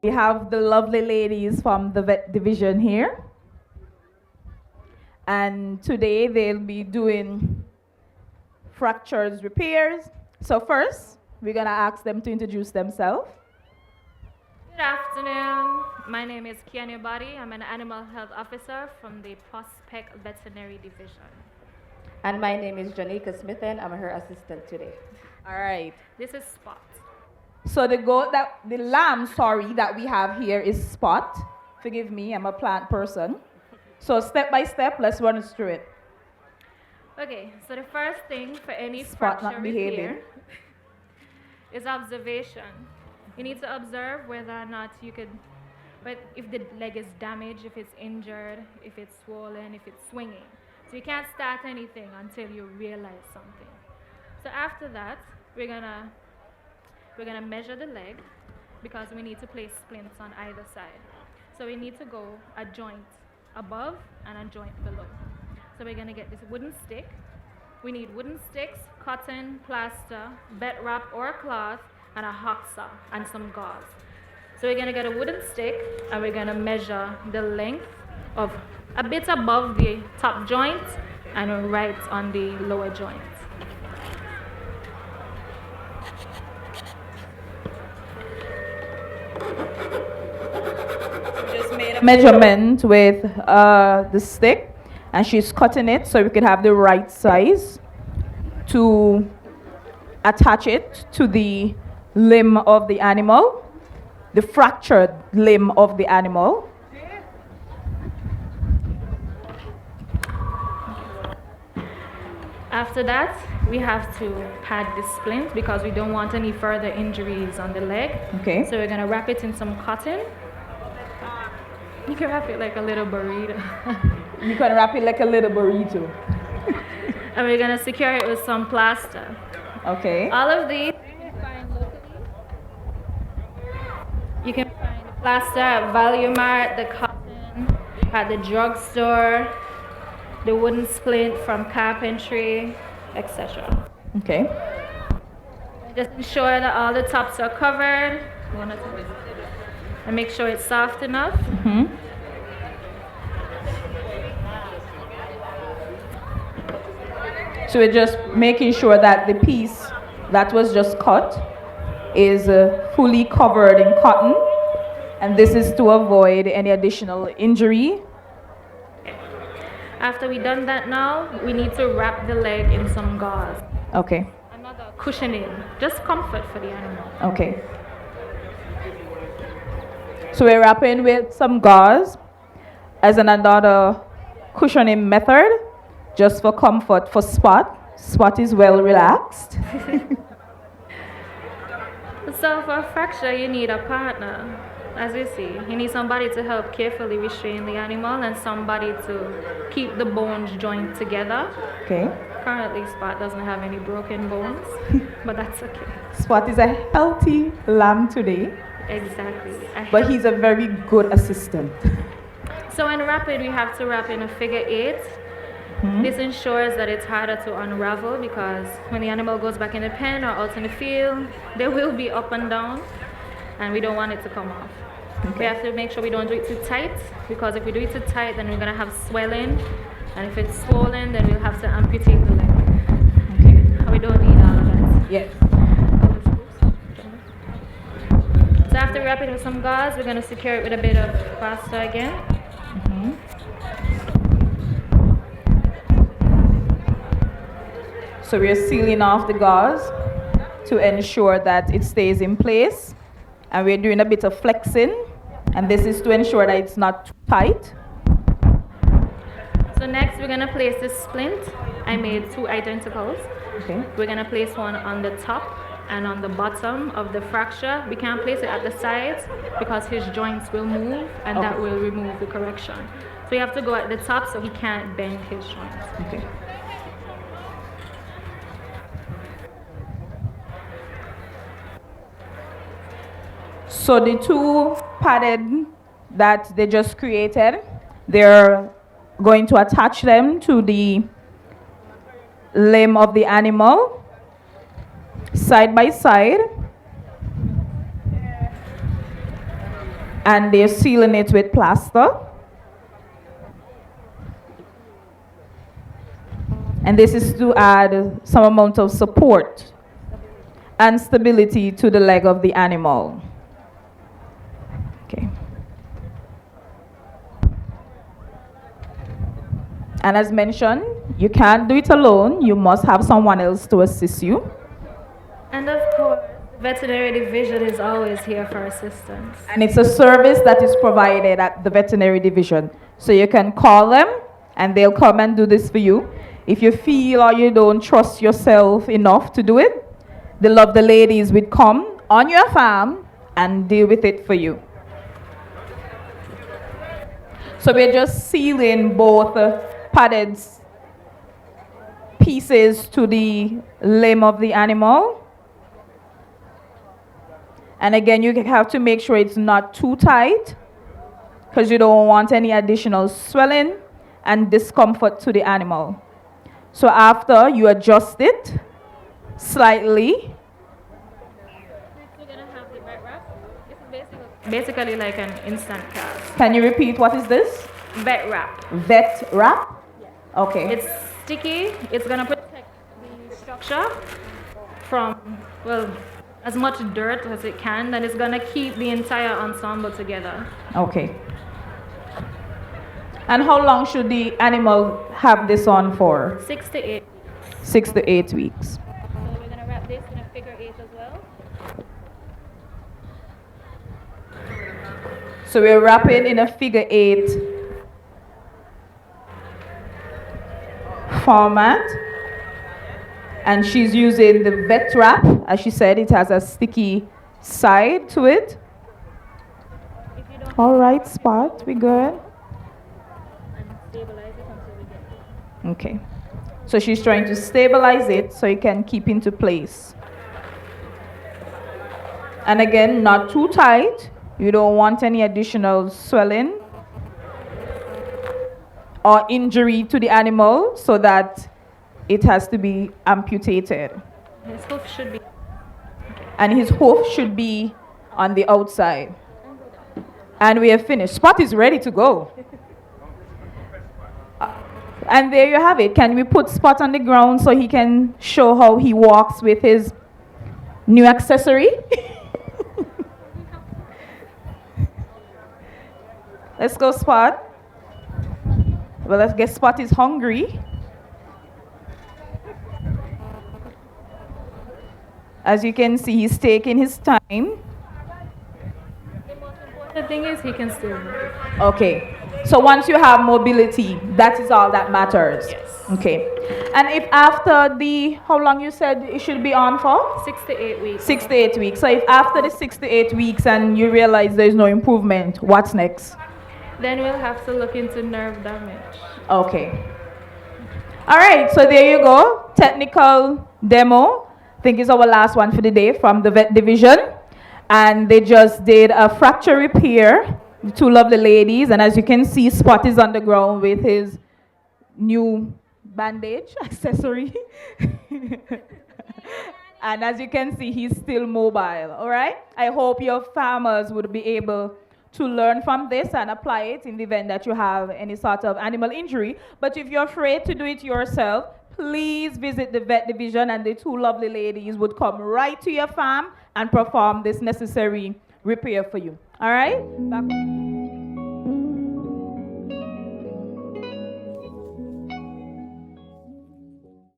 We have the lovely ladies from the vet division here. And today they'll be doing fractures repairs. So first, we're gonna ask them to introduce themselves. Good afternoon. My name is Kianya Body. I'm an animal health officer from the Prospect Veterinary Division. And my name is Janika Smithen. I'm her assistant today. All right. This is Spot. So the lamb, that we have here is Spot. Forgive me, I'm a plant person. So step by step, let's run through it. Okay, so the first thing for any Spot fracture not behaving. repair is observation. You need to observe whether or not you could, but if the leg is damaged, if it's injured, if it's swollen, if it's swinging. So you can't start anything until you realize something. So after that, we're gonna measure the leg because we need to place splints on either side. So we need to go a joint above and a joint below. So we're gonna get this wooden stick. We need wooden sticks, cotton, plaster, bed wrap or cloth, and a hacksaw and some gauze. So we're gonna get a wooden stick and we're gonna measure the length of a bit above the top joint and right on the lower joint. Just made a measurement with the stick, and she's cutting it so we could have the right size to attach it to the limb of the animal, the fractured limb of the animal. After that, we have to pad the splint because we don't want any further injuries on the leg. Okay. So we're gonna wrap it in some cotton. You can wrap it like a little burrito. You can wrap it like a little burrito. And we're gonna secure it with some plaster. Okay. All of these you can find locally. You can find the plaster at Value Mart, the cotton at the drugstore, the wooden splint from carpentry, etc. Okay. Just ensure that all the tops are covered. And make sure it's soft enough. Mm-hmm. So we're just making sure that the piece that was just cut is fully covered in cotton, and this is to avoid any additional injury. After we've done that now, we need to wrap the leg in some gauze. Okay. Another cushioning, just comfort for the animal. Okay. So we're wrapping with some gauze as another cushioning method, just for comfort for Spot. Spot is well relaxed. So for a fracture, you need a partner. As you see, you need somebody to help carefully restrain the animal and somebody to keep the bones joined together. Okay. Currently, Spot doesn't have any broken bones, but that's okay. Spot is a healthy lamb today, Exactly. but he's a very good assistant. So in wrapping, we have to wrap in a figure 8. Mm-hmm. This ensures that it's harder to unravel because when the animal goes back in the pen or out in the field, they will be up and down, and we don't want it to come off. Okay. We have to make sure we don't do it too tight because if we do it too tight, then we're going to have swelling, and if it's swollen, then we'll have to amputate the leg. Okay. And we don't need all of that. Yes. So after wrapping it with some gauze, we're going to secure it with a bit of plaster again. Mm-hmm. So we're sealing off the gauze to ensure that it stays in place. And we're doing a bit of flexing. And this is to ensure that it's not too tight. So next, we're going to place this splint. I made 2 identicals. Okay. We're going to place one on the top and on the bottom of the fracture. We can't place it at the sides because his joints will move and that will remove the correction. So you have to go at the top so he can't bend his joints. Okay. So the 2 padded that they just created, they're going to attach them to the limb of the animal side by side. and they're sealing it with plaster. And this is to add some amount of support and stability to the leg of the animal. Okay. And as mentioned, you can't do it alone. You must have someone else to assist you. And of course, the veterinary division is always here for assistance. And it's a service that is provided at the veterinary division. So you can call them and they'll come and do this for you. If you feel or you don't trust yourself enough to do it, the lovely ladies would come on your farm and deal with it for you. So we're just sealing both padded pieces to the limb of the animal. And again, you have to make sure it's not too tight because you don't want any additional swelling and discomfort to the animal. So after you adjust it slightly. We're going to have the vet wrap. This is basically like an instant cast. Can you repeat what is this? Vet wrap. Vet wrap? Yes. Okay. It's sticky. It's going to protect the structure from, well, as much dirt as it can, and it's going to keep the entire ensemble together. Okay. And how long should the animal have this on for? 6 to 8. 6 to 8 weeks. So we're going to wrap this in a figure 8 as well. So we're wrapping in a figure 8 format. And she's using the vet wrap. As she said, it has a sticky side to it. All right, Spot, we good? Stabilize it until we get it. Okay. So she's trying to stabilize it so it can keep into place. And again, not too tight. You don't want any additional swelling or injury to the animal so that it has to be amputated. His hoof should be. And his hoof should be on the outside. And we are finished. Spot is ready to go. And there you have it. Can we put Spot on the ground so he can show how he walks with his new accessory? Let's go, Spot. Well, let's get Spot is hungry. As you can see, he's taking his time. The most important thing is he can still move. Okay. So once you have mobility, that is all that matters. Yes. Okay. And if after how long you said it should be on for? 6 to 8 weeks. 6 to 8 weeks. So if after the 6 to 8 weeks and you realize there's no improvement, what's next? Then we'll have to look into nerve damage. Okay. All right. So there you go. Technical demo. I think it's our last one for the day from the vet division. And they just did a fracture repair. The two lovely ladies. And as you can see, Spot is on the ground with his new bandage accessory. And as you can see, he's still mobile. All right? I hope your farmers would be able to learn from this and apply it in the event that you have any sort of animal injury. But if you're afraid to do it yourself, please visit the vet division and the two lovely ladies would come right to your farm and perform this necessary repair for you. All right? Back.